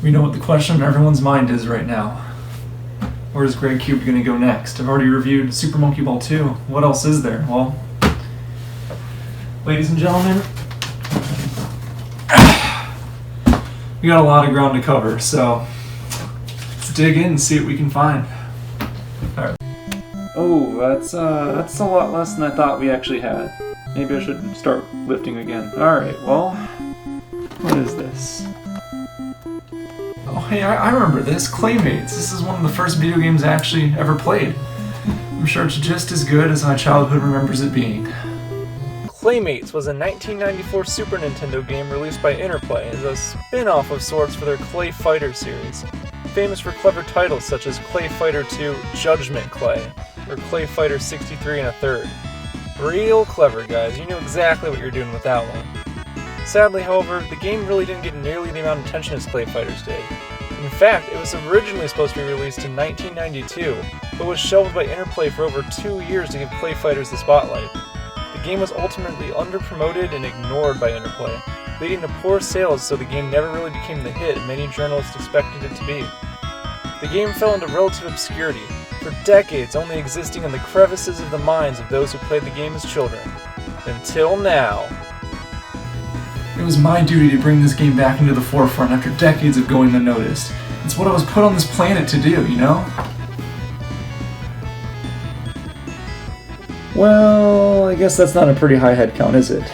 We know what the question on everyone's mind is right now. Where's GregCubed going to go next? I've already reviewed Super Monkey Ball 2. What else is there? Well, ladies and gentlemen, we got a lot of ground to cover, so let's dig in and see what we can find. Alright. Oh, that's a lot less than I thought we actually had. Maybe I should start lifting again. Alright, well, what is this? Oh, hey, I remember this. Claymates. This is one of the first video games I actually ever played. I'm sure it's just as good as my childhood remembers it being. Claymates was a 1994 Super Nintendo game released by Interplay as a spin-off of sorts for their Clay Fighter series, famous for clever titles such as Clay Fighter 2 Judgment Clay, or Clay Fighter 63 1/3. Real clever, guys. You knew exactly what you're doing with that one. Sadly, however, the game really didn't get nearly the amount of attention as Clay Fighters did. In fact, it was originally supposed to be released in 1992, but was shelved by Interplay for over 2 years to give Clay Fighters the spotlight. The game was ultimately underpromoted and ignored by Interplay, leading to poor sales, so the game never really became the hit many journalists expected it to be. The game fell into relative obscurity, for decades only existing in the crevices of the minds of those who played the game as children. Until now. It was my duty to bring this game back into the forefront after decades of going unnoticed. It's what I was put on this planet to do, you know? Well, I guess that's not a pretty high head count, is it?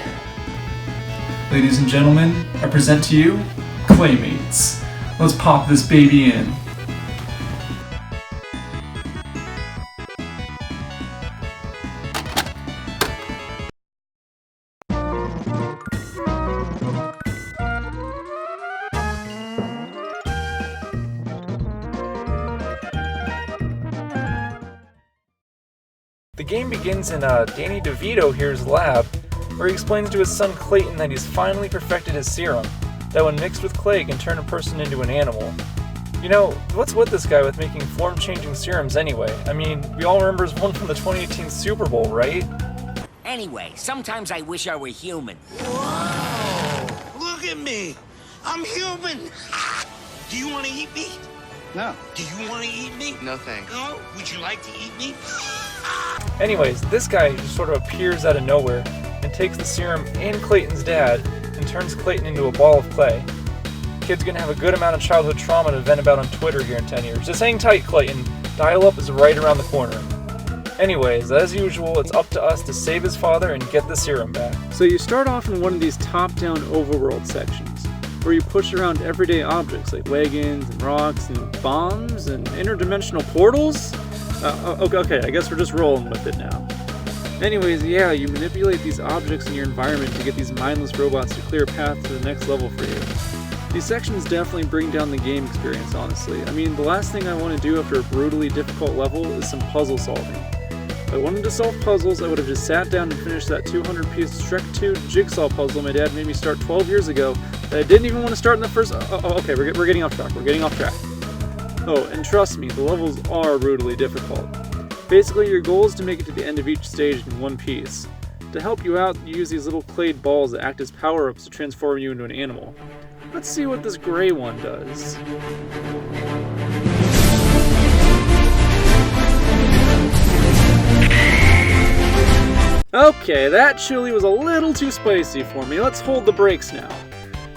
Ladies and gentlemen, I present to you, Claymates. Let's pop this baby in. The game begins in Danny DeVito here's lab, where he explains to his son Clayton that he's finally perfected his serum, that when mixed with clay can turn a person into an animal. You know, what's with this guy with making form-changing serums anyway? I mean, we all remember his one from the 2018 Super Bowl, right? Anyway, sometimes I wish I were human. Whoa! Look at me! I'm human! Do you want to eat me? No. Do you want to eat me? No thanks. No? Would you like to eat me? Anyways, this guy just sort of appears out of nowhere and takes the serum and Clayton's dad and turns Clayton into a ball of clay. Kid's gonna have a good amount of childhood trauma to vent about on Twitter here in 10 years. Just hang tight, Clayton. Dial-up is right around the corner. Anyways, as usual, it's up to us to save his father and get the serum back. So you start off in one of these top-down overworld sections, where you push around everyday objects like wagons and rocks and bombs and interdimensional portals? Okay, I guess we're just rolling with it now. Anyways, yeah, you manipulate these objects in your environment to get these mindless robots to clear a path to the next level for you. These sections definitely bring down the game experience, honestly. I mean, the last thing I want to do after a brutally difficult level is some puzzle solving. If I wanted to solve puzzles, I would have just sat down and finished that 200-piece Shrek 2 jigsaw puzzle my dad made me start 12 years ago that I didn't even want to start in the first... Okay, we're getting off track. We're getting off track. Oh, and trust me, the levels are brutally difficult. Basically, your goal is to make it to the end of each stage in one piece. To help you out, you use these little clayed balls that act as power-ups to transform you into an animal. Let's see what this gray one does. Okay, that chili was a little too spicy for me. Let's hold the brakes now.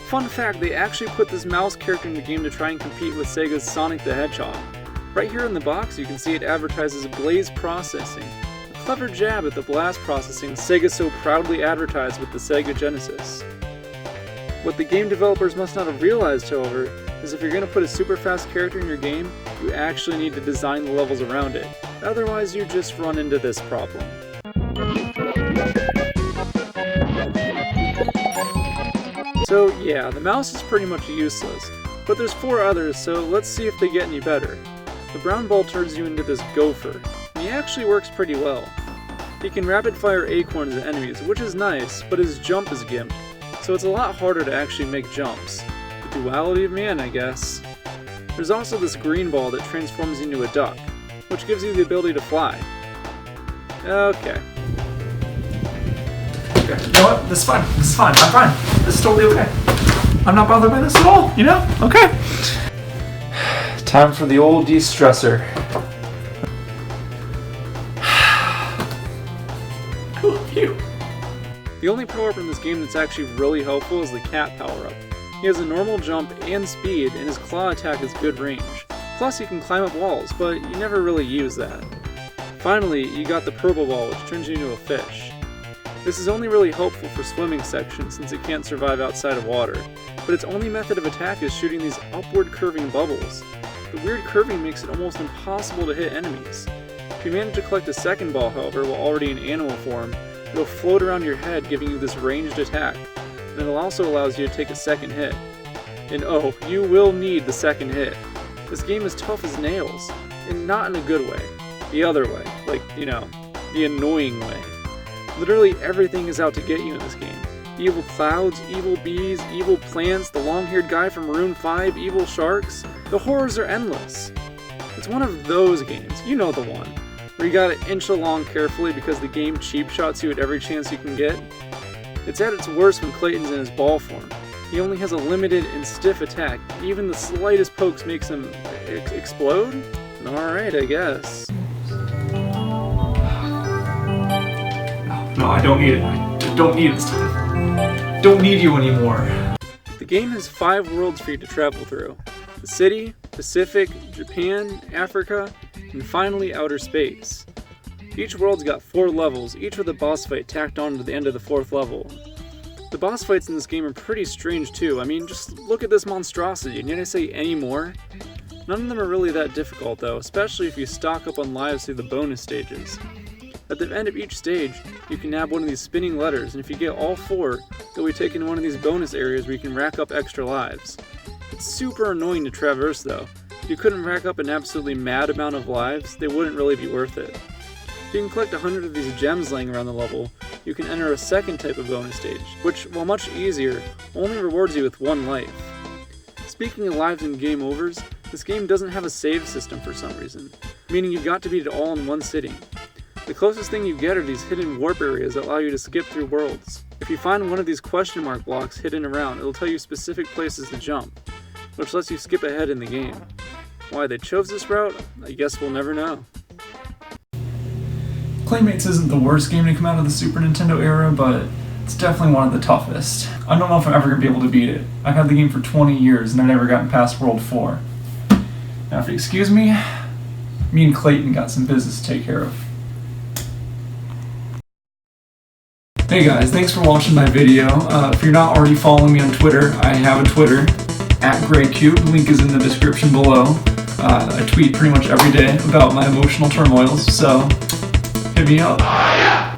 Fun fact, they actually put this mouse character in the game to try and compete with Sega's Sonic the Hedgehog. Right here in the box, you can see it advertises Blaze Processing, a clever jab at the blast processing Sega so proudly advertised with the Sega Genesis. What the game developers must not have realized, however, is if you're going to put a super fast character in your game, you actually need to design the levels around it. Otherwise, you just run into this problem. So yeah, the mouse is pretty much useless, but there's 4 others, so let's see if they get any better. The brown ball turns you into this gopher, and he actually works pretty well. He can rapid fire acorns at enemies, which is nice, but his jump is gimped, so it's a lot harder to actually make jumps. The duality of man, I guess. There's also this green ball that transforms into a duck, which gives you the ability to fly. Okay. You know what? This is fine. I'm fine. This is totally okay. I'm not bothered by this at all, you know? Okay. Time for the old de-stressor. I love you. The only power-up in this game that's actually really helpful is the cat power-up. He has a normal jump and speed, and his claw attack has good range. Plus, he can climb up walls, but you never really use that. Finally, you got the purple ball, which turns you into a fish. This is only really helpful for swimming sections since it can't survive outside of water, but its only method of attack is shooting these upward curving bubbles. The weird curving makes it almost impossible to hit enemies. If you manage to collect a second ball, however, while already in animal form, it'll float around your head, giving you this ranged attack, and it also allows you to take a second hit. And oh, you will need the second hit. This game is tough as nails, and not in a good way. The other way, like, you know, the annoying way. Literally everything is out to get you in this game. Evil clouds, evil bees, evil plants, the long-haired guy from Maroon 5, evil sharks. The horrors are endless. It's one of those games, you know the one, where you gotta inch along carefully because the game cheap shots you at every chance you can get. It's at its worst when Clayton's in his ball form. He only has a limited and stiff attack. Even the slightest pokes makes him explode? Alright, I guess. No, I don't need it. I don't need it this time. Don't need you anymore. The game has 5 worlds for you to travel through. The city, Pacific, Japan, Africa, and finally outer space. Each world's got 4 levels, each with a boss fight tacked on to the end of the 4th level. The boss fights in this game are pretty strange too. I mean, just look at this monstrosity, and yet I say any more? None of them are really that difficult though, especially if you stock up on lives through the bonus stages. At the end of each stage, you can nab one of these spinning letters, and if you get all 4, you'll be taken to one of these bonus areas where you can rack up extra lives. It's super annoying to traverse though. If you couldn't rack up an absolutely mad amount of lives, they wouldn't really be worth it. If you can collect 100 of these gems laying around the level, you can enter a second type of bonus stage, which, while much easier, only rewards you with 1 life. Speaking of lives and game overs, this game doesn't have a save system for some reason, meaning you've got to beat it all in one sitting. The closest thing you get are these hidden warp areas that allow you to skip through worlds. If you find one of these question mark blocks hidden around, it'll tell you specific places to jump, which lets you skip ahead in the game. Why they chose this route, I guess we'll never know. Claymates isn't the worst game to come out of the Super Nintendo era, but it's definitely one of the toughest. I don't know if I'm ever going to be able to beat it. I've had the game for 20 years and I've never gotten past World 4. Now if you excuse me and Clayton got some business to take care of. Hey guys, thanks for watching my video. If you're not already following me on Twitter, I have a Twitter, @GregCubed. Link is in the description below. I tweet pretty much every day about my emotional turmoils, so hit me up.